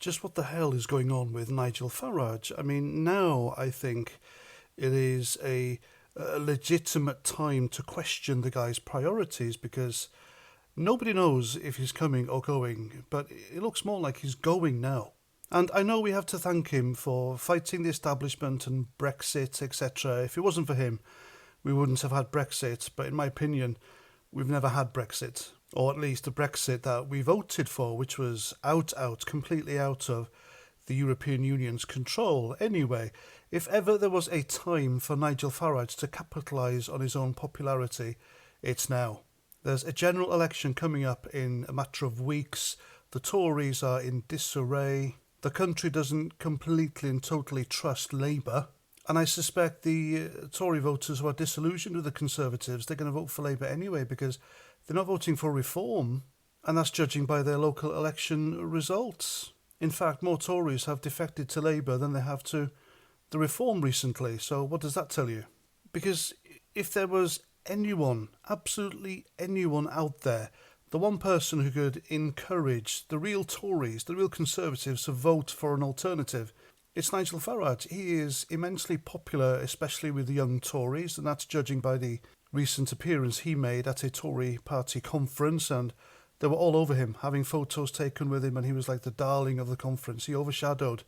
just what the hell is going on with Nigel Farage? I mean, now I think it is a legitimate time to question the guy's priorities because nobody knows if he's coming or going, but it looks more like he's going now. And I know we have to thank him for fighting the establishment and Brexit, etc. If it wasn't for him, we wouldn't have had Brexit, but in my opinion, we've never had Brexit, or at least a Brexit that we voted for, which was completely out of the European Union's control. Anyway, if ever there was a time for Nigel Farage to capitalise on his own popularity, it's now. There's a general election coming up in a matter of weeks. The Tories are in disarray. The country doesn't completely and totally trust Labour. And I suspect the Tory voters who are disillusioned with the Conservatives, they're going to vote for Labour anyway because they're not voting for reform. And that's judging by their local election results. In fact, more Tories have defected to Labour than they have to the reform recently. So what does that tell you? Because if there was anyone, absolutely anyone out there, the one person who could encourage the real Tories, the real Conservatives to vote for an alternative, it's Nigel Farage. He is immensely popular, especially with the young Tories, and that's judging by the recent appearance he made at a Tory party conference, and they were all over him, having photos taken with him, and he was like the darling of the conference. He overshadowed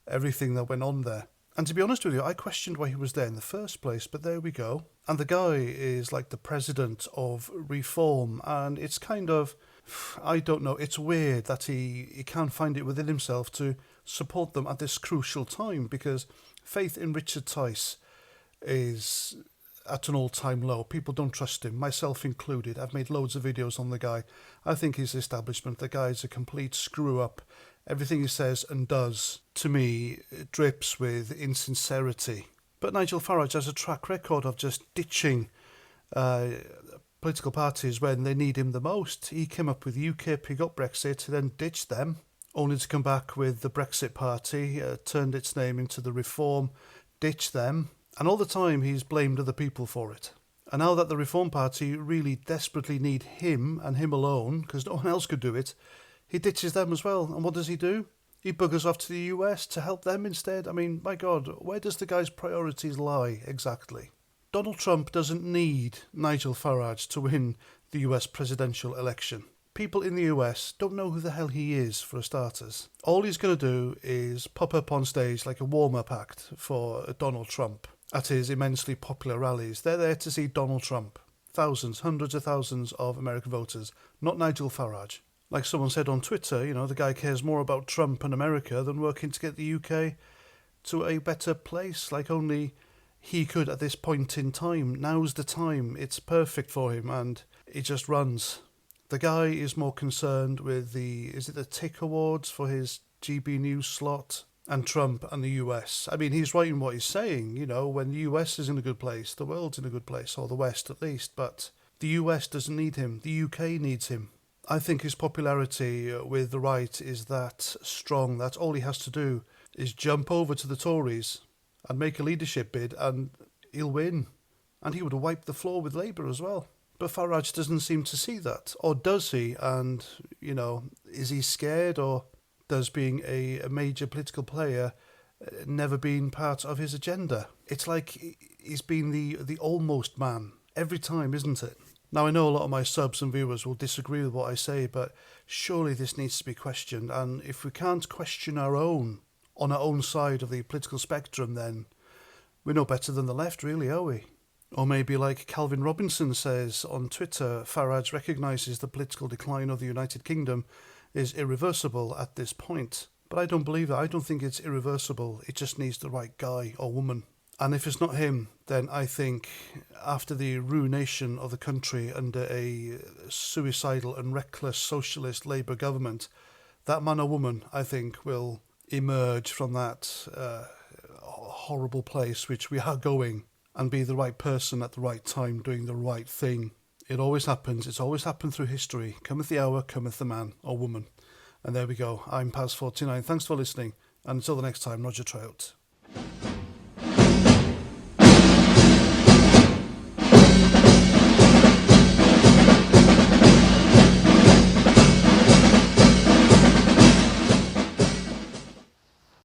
everything that went on there. And to be honest with you, I questioned why he was there in the first place, but there we go. And the guy is like the president of reform, and it's kind of, I don't know, it's weird that he can't find it within himself to support them at this crucial time, because faith in Richard Tice is at an all-time low. People don't trust him, myself included. I've made loads of videos on the guy. I think his establishment, the guy's a complete screw-up. Everything he says and does, to me, drips with insincerity. But Nigel Farage has a track record of just ditching political parties when they need him the most. He came up with UKIP, he got Brexit, then ditched them, only to come back with the Brexit Party, turned its name into the Reform, ditched them, and all the time he's blamed other people for it. And now that the Reform Party really desperately need him and him alone, because no one else could do it, he ditches them as well. And what does he do? He buggers off to the US to help them instead. I mean, my God, where does the guy's priorities lie exactly? Donald Trump doesn't need Nigel Farage to win the US presidential election. People in the US don't know who the hell he is, for starters. All he's going to do is pop up on stage like a warm-up act for Donald Trump at his immensely popular rallies. They're there to see Donald Trump. Thousands, hundreds of thousands of American voters, not Nigel Farage. Like someone said on Twitter, you know, the guy cares more about Trump and America than working to get the UK to a better place, like only he could at this point in time. Now's the time. It's perfect for him, and he just runs. The guy is more concerned with the Tick Awards for his GB News slot and Trump and the US. I mean, he's right in what he's saying, you know, when the US is in a good place, the world's in a good place, or the West at least, but the US doesn't need him. The UK needs him. I think his popularity with the right is that strong that all he has to do is jump over to the Tories and make a leadership bid and he'll win. And he would have wiped the floor with Labour as well. But Farage doesn't seem to see that. Or does he? And, you know, is he scared, or does being a major political player never been part of his agenda? It's like he's been the almost man every time, isn't it? Now, I know a lot of my subs and viewers will disagree with what I say, but surely this needs to be questioned. And if we can't question our own, on our own side of the political spectrum, then we're no better than the left, really, are we? Or maybe like Calvin Robinson says on Twitter, Farage recognises the political decline of the United Kingdom is irreversible at this point. But I don't believe that. I don't think it's irreversible. It just needs the right guy or woman. And if it's not him, then I think after the ruination of the country under a suicidal and reckless socialist Labour government, that man or woman, I think, will emerge from that horrible place which we are going and be the right person at the right time doing the right thing. It always happens. It's always happened through history. Cometh the hour, cometh the man or woman. And there we go. I'm Paz49. Thanks for listening. And until the next time, Roger Trout.